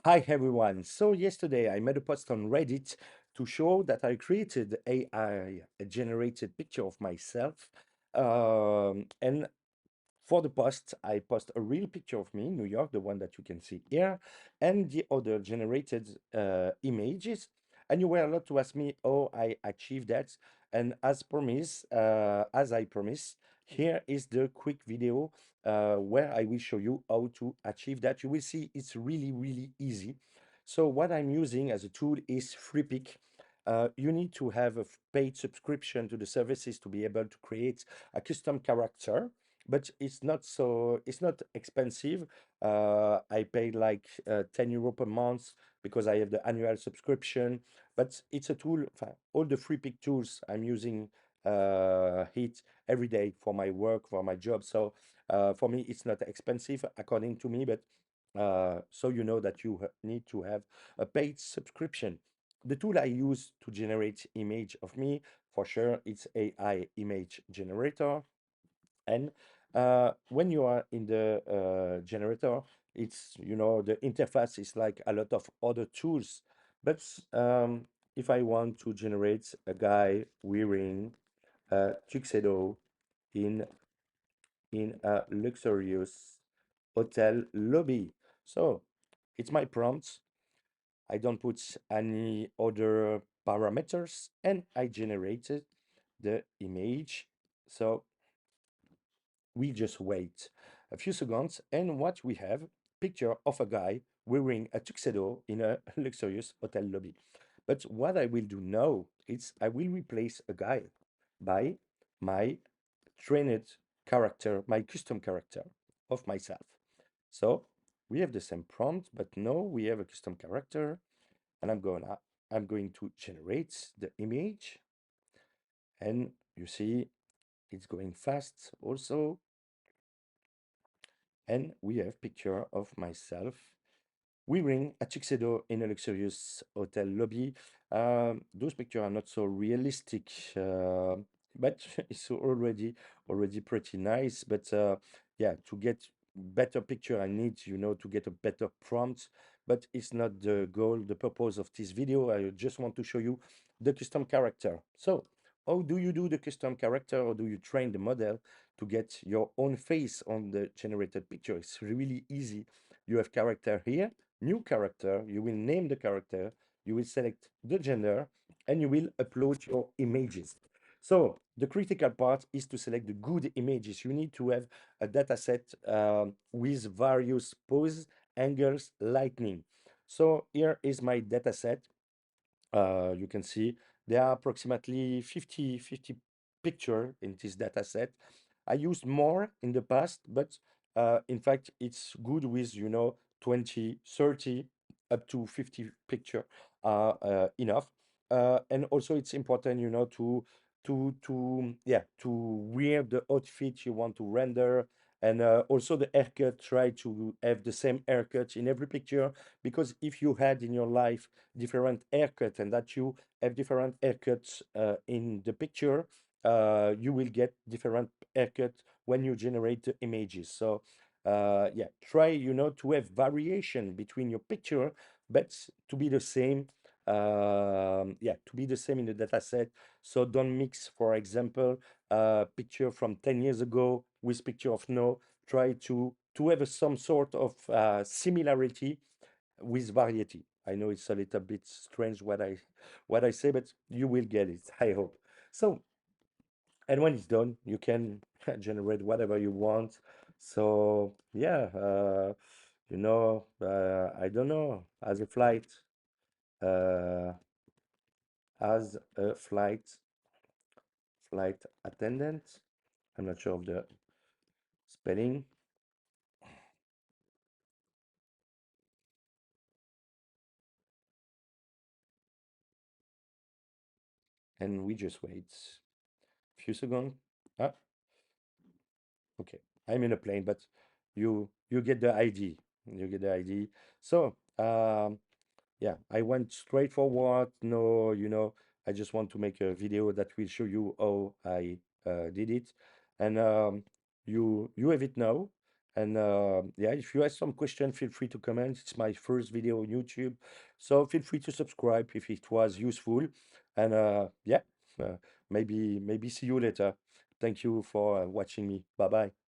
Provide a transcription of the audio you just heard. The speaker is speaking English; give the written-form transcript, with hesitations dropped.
Hi everyone. So yesterday I made a post on Reddit to show that I created AI generated picture of myself. And for the post, I post a real picture of me in New York, the one that you can see here, and the other generated images. And you were allowed to ask me how I achieved that. And as I promised, here is the quick video where I will show you how to achieve that. You will see it's really, really easy. So what I'm using as a tool is Freepik. You need to have a paid subscription to the services to be able to create a custom character, but it's not expensive. I pay like €10 per month because I have the annual subscription, but it's a tool. All the free pick tools I'm using it every day for my work, for my job. So for me it's not expensive according to me, but so you know that you need to have a paid subscription. The tool I use to generate image of me, for sure, it's AI image generator. And when you are in the generator, it's, the interface is like a lot of other tools. But if I want to generate a guy wearing a tuxedo in a luxurious hotel lobby, so it's my prompt. I don't put any other parameters, and I generated the image. So we just wait a few seconds, and what we have, picture of a guy wearing a tuxedo in a luxurious hotel lobby. But what I will do now is I will replace a guy by my trained character, my custom character of myself. So we have the same prompt, but now we have a custom character, and I'm going to generate the image, and you see it's going fast also. And we have picture of myself wearing a tuxedo in a luxurious hotel lobby. Those pictures are not so realistic, but it's already pretty nice. But yeah, to get better picture, I need, to get a better prompt. But it's not the goal, the purpose of this video. I just want to show you the custom character. So how do you do the custom character, or do you train the model to get your own face on the generated picture? It's really easy. You have character here, new character, you will name the character, you will select the gender, and you will upload your images. So the critical part is to select the good images. You need to have a data set with various pose, angles, lighting. So here is my data set. You can see there are approximately 50 picture in this data set. I used more in the past, but in fact, it's good with, 20, 30, up to 50 picture are enough. And also it's important, to wear the outfit you want to render. And also the haircut, try to have the same haircut in every picture, because if you had in your life different haircut and that you have different haircuts in the picture, you will get different haircut when you generate the images. So yeah, try, to have variation between your picture, but to be the same. Yeah, to be the same in the data set. So don't mix, for example, picture from 10 years ago with picture of now. Try to have some sort of similarity with variety. I know it's a little bit strange what I say, but you will get it, I hope. So, and when it's done, you can generate whatever you want. So, yeah, I don't know, uh, as a flight attendant. I'm not sure of the spelling, and we just wait a few seconds. Ah, okay, I'm in a plane, but you get the ID. You get the ID. So yeah, I went straight forward. No, I just want to make a video that will show you how I did it, and you have it now. And yeah, if you have some question, feel free to comment. It's my first video on YouTube, so feel free to subscribe if it was useful. And yeah, maybe see you later. Thank you for watching me. Bye bye.